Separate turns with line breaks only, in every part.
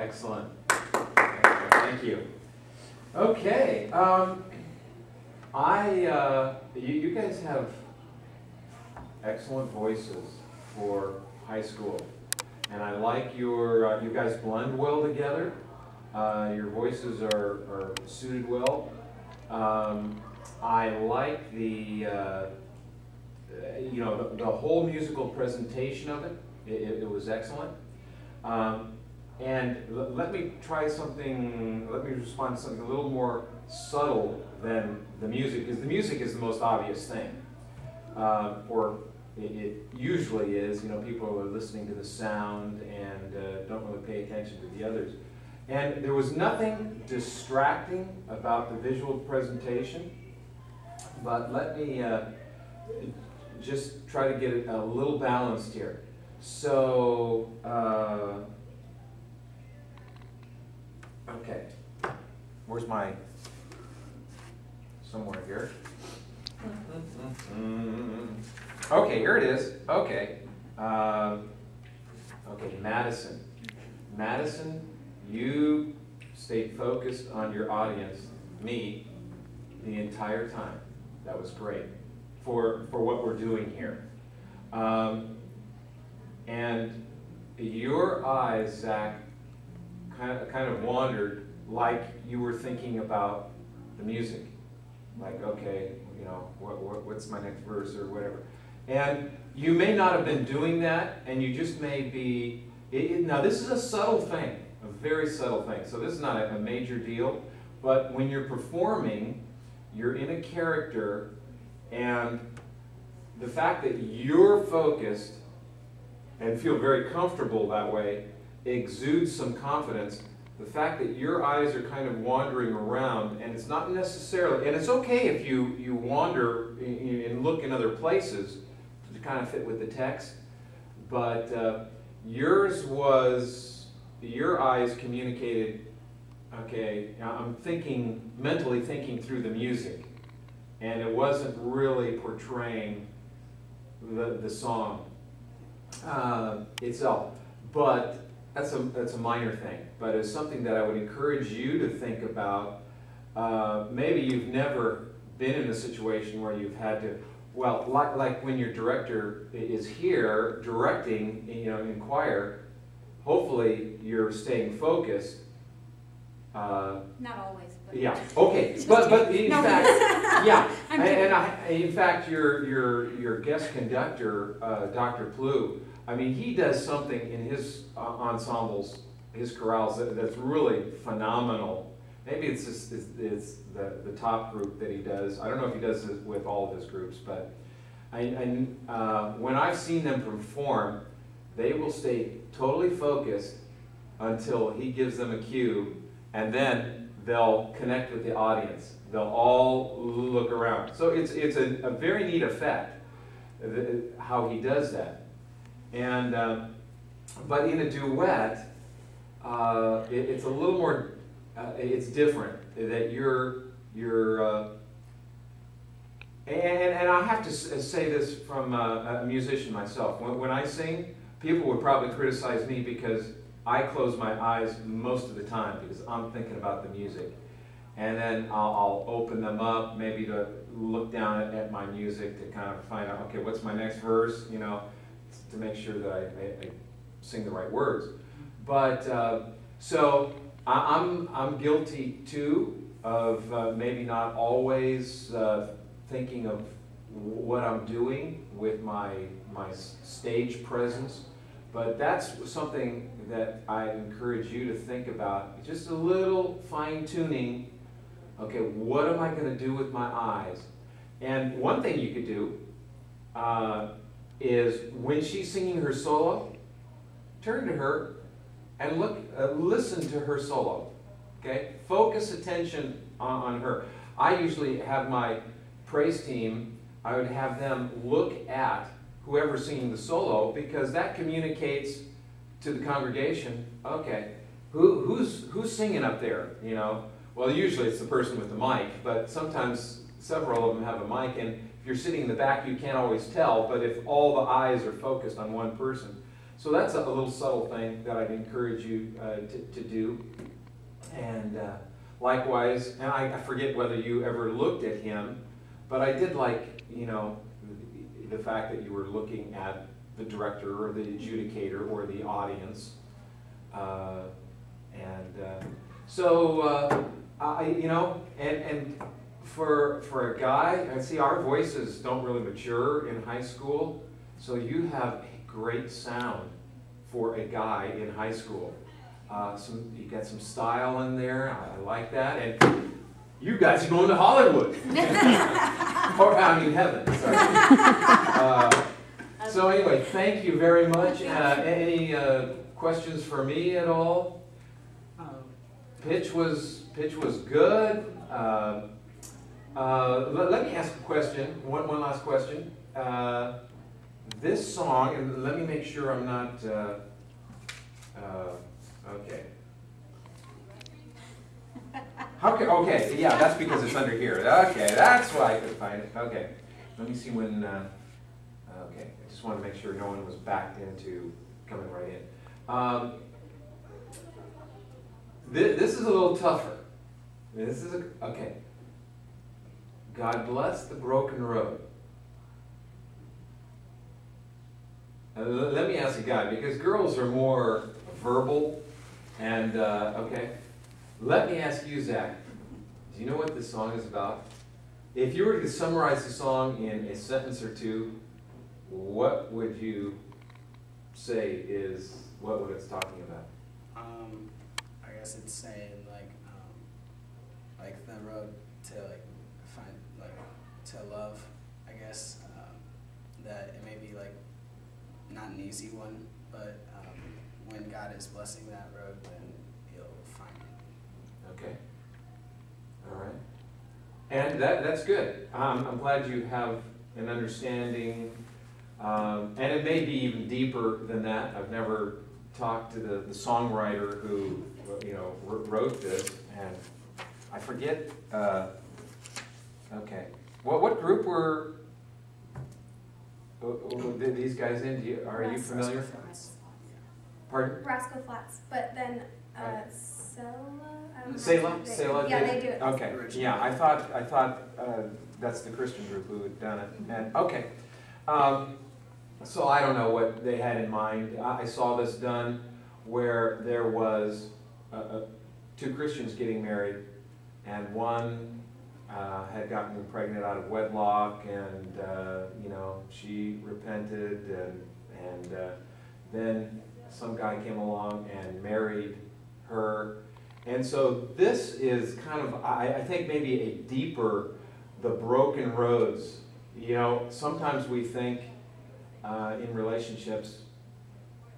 Excellent. Excellent. Thank you. Okay. You guys have excellent voices for high school, and I like your you guys blend well together. Your voices are suited well. I like the the whole musical presentation of it. It was excellent. And let me try something. Let me respond to something a little more subtle than the music, because the music is the most obvious thing, or it usually is. You know, people are listening to the sound and don't really pay attention to the others. And there was nothing distracting about the visual presentation, but let me just try to get it a little balanced here. So, okay, where's my, somewhere here. Okay, here it is. Okay, okay, Madison. Madison, you stayed focused on your audience, me, the entire time. That was great for what we're doing here. And your eyes, Zach, kind of wandered like you were thinking about the music. Like, okay, you know, what's my next verse or whatever. And you may not have been doing that, and you just may be, now this is a subtle thing, a very subtle thing. So this is not a major deal, but when you're performing, you're in a character, and the fact that you're focused and feel very comfortable that way exudes some confidence. The fact that your eyes are kind of wandering around, and it's not necessarily, and it's okay if you wander and look in other places to kind of fit with the text, but yours was, your eyes communicated, okay, I'm thinking, mentally thinking through the music, and it wasn't really portraying the song itself. But that's a minor thing, but it's something that I would encourage you to think about. Maybe you've never been in a situation where you've had to, well, like when your director is here directing, you know, in choir, hopefully you're staying focused.
Not always. But
yeah. Okay. But in fact, yeah. In fact, your guest conductor, Dr. Plew, I mean, he does something in his ensembles, his chorales, that's really phenomenal. Maybe it's just it's the top group that he does. I don't know if he does it with all of his groups, but when I've seen them perform, they will stay totally focused until he gives them a cue, and then they'll connect with the audience. They'll all look around. So it's a very neat effect, how he does that. And but in a duet, it's a little more, it's different. That and I have to say this from a musician myself. When I sing, people would probably criticize me because I close my eyes most of the time because I'm thinking about the music. And then I'll open them up, maybe to look down at my music to kind of find out, okay, what's my next verse, you know, to make sure that I sing the right words. But so I'm guilty too of maybe not always thinking of what I'm doing with my stage presence. But that's something that I encourage you to think about. Just a little fine-tuning. Okay, what am I going to do with my eyes? And one thing you could do is when she's singing her solo, turn to her and listen to her solo. Okay, focus attention on her. I usually have my praise team. I would have them look at whoever's singing the solo, because that communicates to the congregation, okay, who's singing up there, you know? Well, usually it's the person with the mic, but sometimes several of them have a mic, and if you're sitting in the back, you can't always tell, but if all the eyes are focused on one person. So that's a little subtle thing that I'd encourage you to do. And likewise, and I forget whether you ever looked at him, but I did like, you know, the fact that you were looking at the director or the adjudicator or the audience. You know, and for a guy, I see our voices don't really mature in high school, so you have a great sound for a guy in high school. You got some style in there. I like that. And you guys are going to Hollywood. Or, I mean, heaven. Sorry. So anyway, thank you very much. Any questions for me at all? Pitch was good. Let me ask a question. One last question. This song, and let me make sure I'm not. Okay. Okay, yeah, that's because it's under here. Okay, that's why I could find it. Okay, let me see when. Okay, I just want to make sure no one was backed into coming right in. This is a little tougher. This is okay. God bless the broken road. Let me ask a guy, because girls are more verbal, and okay. Let me ask you, Zach. Do you know what this song is about? If you were to summarize the song in a sentence or two, what would you say is what it's talking about?
I guess it's saying like the road to find to love. I guess that it may be not an easy one, but when God is blessing that road, then you'll find it.
Okay. All right. And that's good. I'm glad you have an understanding, and it may be even deeper than that. I've never talked to the songwriter who wrote this, and I forget. Okay. What group were these guys in? Are you familiar? Pardon?
Rascal Flats, but then
Selah
yeah,
did?
they do it.
Okay, yeah, I thought that's the Christian group who had done it. And okay, so I don't know what they had in mind. I saw this done where there was two Christians getting married, and one had gotten pregnant out of wedlock, and she repented, and then some guy came along and married her. And so this is kind of, I think, maybe a deeper, the broken roads. Sometimes we think in relationships,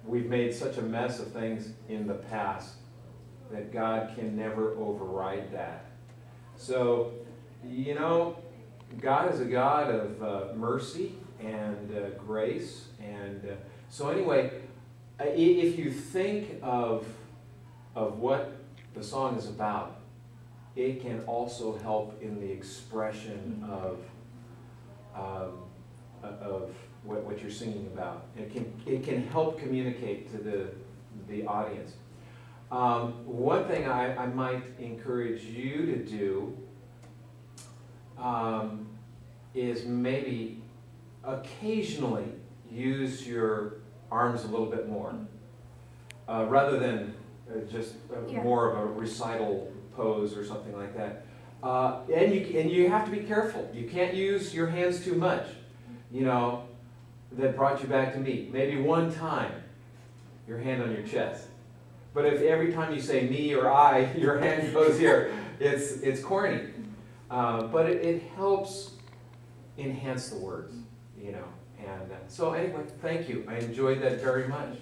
we've made such a mess of things in the past that God can never override that. So, God is a God of mercy and grace. And so anyway, if you think of what the song is about, it can also help in the expression of what you're singing about. It can help communicate to the audience. One thing I might encourage you to do is maybe occasionally use your arms a little bit more, rather than just more of a recital pose or something like that. And you have to be careful. You can't use your hands too much. That brought you back to me. Maybe one time, your hand on your chest. But if every time you say me or I, your hand goes here, it's corny. But it helps enhance the words, And so anyway, thank you. I enjoyed that very much.